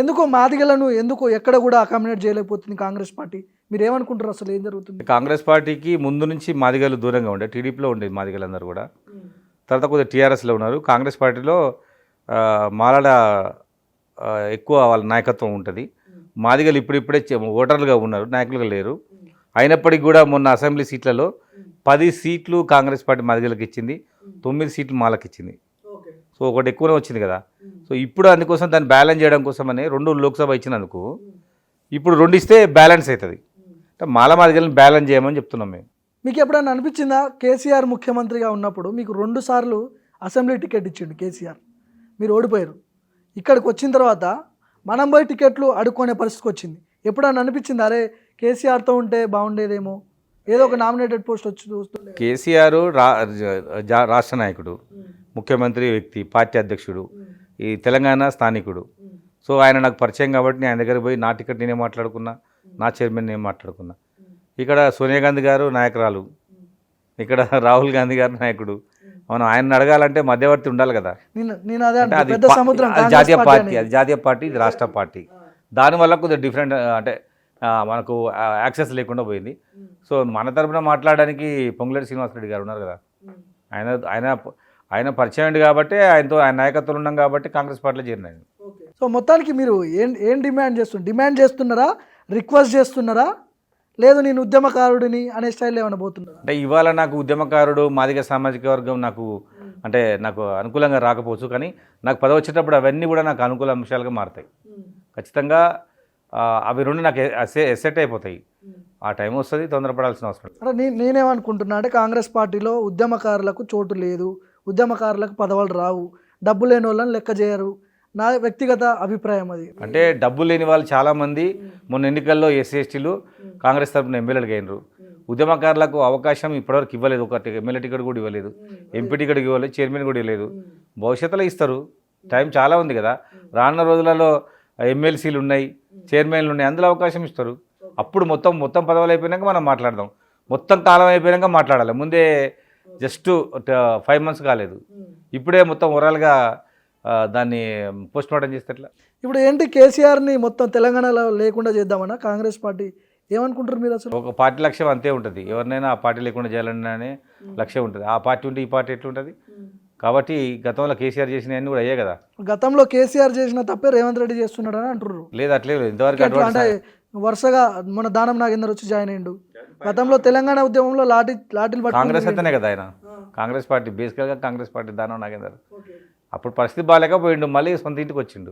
ఎందుకో మాదిగలను ఎందుకో ఎక్కడ కూడా అకామిడేట్ చేయలేకపోతుంది కాంగ్రెస్ పార్టీ? మీరు ఏమనుకుంటారు, అసలు ఏం జరుగుతుంది? కాంగ్రెస్ పార్టీకి ముందు నుంచి మాదిగలు దూరంగా ఉండే, టీడీపీలో ఉండేది మాదిగలందరూ కూడా. తర్వాత కొద్దిగా టీఆర్ఎస్లో ఉన్నారు. కాంగ్రెస్ పార్టీలో మాలాడ ఎక్కువ వాళ్ళ నాయకత్వం ఉంటుంది. మాదిగలు ఇప్పుడిప్పుడే ఓటర్లుగా ఉన్నారు, నాయకులుగా లేరు. అయినప్పటికీ కూడా మొన్న అసెంబ్లీ సీట్లలో 10 సీట్లు కాంగ్రెస్ పార్టీ మాదిగలకు ఇచ్చింది, 9 సీట్లు మాలకు ఇచ్చింది. సో ఒకటి ఎక్కువనే వచ్చింది కదా. సో ఇప్పుడు అందుకోసం దాన్ని బ్యాలెన్స్ చేయడం కోసమని 2 లోక్సభ ఇచ్చినందుకు ఇప్పుడు 2 ఇస్తే బ్యాలెన్స్ అవుతుంది. అంటే మాల మాదిగలను బ్యాలెన్స్ చేయమని చెప్తున్నాం మేము. మీకు ఎప్పుడైనా అనిపించిందా, కేసీఆర్ ముఖ్యమంత్రిగా ఉన్నప్పుడు మీకు 2 సార్లు అసెంబ్లీ టికెట్ ఇచ్చిండు కేసీఆర్, మీరు ఓడిపోయారు. ఇక్కడికి వచ్చిన తర్వాత మనం పోయి టికెట్లు అడుక్కునే పరిస్థితికి వచ్చింది. ఎప్పుడైనా అనిపించింది అరే కేసీఆర్తో ఉంటే బాగుండేదేమో, ఏదో ఒక నామినేటెడ్ పోస్ట్ వచ్చి చూస్తుండే? కేసీఆర్ రాష్ట్ర నాయకుడు, ముఖ్యమంత్రి వ్యక్తి, పార్టీ అధ్యక్షుడు, ఈ తెలంగాణ స్థానికుడు. సో ఆయన నాకు పరిచయం కాబట్టి నేను ఆయన దగ్గర పోయి నా టికెట్ నేనే మాట్లాడుకున్నా, నా చైర్మన్ నేను మాట్లాడుకున్నా. ఇక్కడ సోనియా గాంధీ గారు నాయకురాలు, ఇక్కడ రాహుల్ గాంధీ గారు నాయకుడు. మనం ఆయన అడగాలంటే మధ్యవర్తి ఉండాలి కదా. జాతీయ పార్టీ, అది జాతీయ పార్టీ, ఇది రాష్ట్ర పార్టీ. దానివల్ల కొద్దిగా డిఫరెంట్, అంటే మనకు యాక్సెస్ లేకుండా పోయింది. సో మన తరఫున మాట్లాడడానికి పొంగులేటి శ్రీనివాసరెడ్డి గారు ఉన్నారు కదా. ఆయన ఆయన ఆయన పరిచయం కాబట్టి, ఆయన నాయకత్వంలో ఉన్నాం కాబట్టి కాంగ్రెస్ పార్టీలో చేరినాయి. సో మొత్తానికి మీరు ఏం డిమాండ్ చేస్తున్నారా, రిక్వెస్ట్ చేస్తున్నారా, లేదు నేను ఉద్యమకారుడిని అనే స్టైల్ ఏమైనా పోతున్నారు? అంటే ఇవాళ నాకు ఉద్యమకారుడు, మాదిగ సామాజిక వర్గం నాకు అనుకూలంగా రాకపోవచ్చు, కానీ నాకు పదవి వచ్చేటప్పుడు అవన్నీ కూడా నాకు అనుకూల అంశాలుగా మారుతాయి. ఖచ్చితంగా అవి 2 నాకు ఎసెట్ అయిపోతాయి. ఆ టైం వస్తుంది, తొందరపడాల్సిన అవసరం. అంటే నేనేమనుకుంటున్నా అంటే కాంగ్రెస్ పార్టీలో ఉద్యమకారులకు చోటు లేదు, ఉద్యమకారులకు పదవులు రావు, డబ్బు లేని వాళ్ళని లెక్క చేయరు, నా వ్యక్తిగత అభిప్రాయం అది. అంటే డబ్బు లేని వాళ్ళు చాలామంది మొన్న ఎన్నికల్లో ఎస్సీ ఎస్టీలు కాంగ్రెస్ తరఫున ఎమ్మెల్యేలకు అయినరు. ఉద్యమకారులకు అవకాశం ఇప్పటివరకు ఇవ్వలేదు. ఒకటి ఎమ్మెల్యే టికెట్ కూడా ఇవ్వలేదు, ఎంపీ టికెట్ ఇవ్వలేదు, చైర్మన్ కూడా ఇవ్వలేదు. భవిష్యత్తులో ఇస్తారు, టైం చాలా ఉంది కదా. రానున్న రోజులలో ఎమ్మెల్సీలు ఉన్నాయి, చైర్మన్లు ఉన్నాయి, అందులో అవకాశం ఇస్తారు. అప్పుడు మొత్తం పదవులు అయిపోయినాక మనం మాట్లాడదాం. మొత్తం కాలం అయిపోయినాక మాట్లాడాలి. ముందే జస్ట్ 5 months కాలేదు, ఇప్పుడే మొత్తం ఓవరాల్గా దాన్ని పోస్ట్ మార్టం చేస్తే ఎట్లా? ఇప్పుడు ఏంటి, కేసీఆర్ని మొత్తం తెలంగాణలో లేకుండా చేద్దామన్నా కాంగ్రెస్ పార్టీ? ఏమనుకుంటారు మీరు అసలు? ఒక పార్టీ లక్ష్యం అంతే ఉంటుంది. ఎవరినైనా ఆ పార్టీ లేకుండా చేయాలనే లక్ష్యం ఉంటుంది. ఆ పార్టీ ఉంటే ఈ పార్టీ ఎట్లుంటుంది? కాబట్టి గతంలో కేసీఆర్ చేసినవన్నీ కూడా అయ్యే కదా. గతంలో కేసీఆర్ చేసిన తప్పే రేవంత్ రెడ్డి చేస్తున్నాడు అని అంటున్నారు. లేదు, అట్లే ఇంతవరకు. అంటే వరుసగా మన దానం నాగేందర్ వచ్చి జాయిన్ అయ్యిండు. గతంలో తెలంగాణ ఉద్యమంలో లాఠీలు కాంగ్రెస్ అయితేనే కదా ఆయన. కాంగ్రెస్ పార్టీ బేసికల్గా కాంగ్రెస్ పార్టీ దానం నాగేందర్. అప్పుడు పరిస్థితి బాగాలేకపోయిండు, మళ్ళీ సొంత ఇంటికి వచ్చిండు.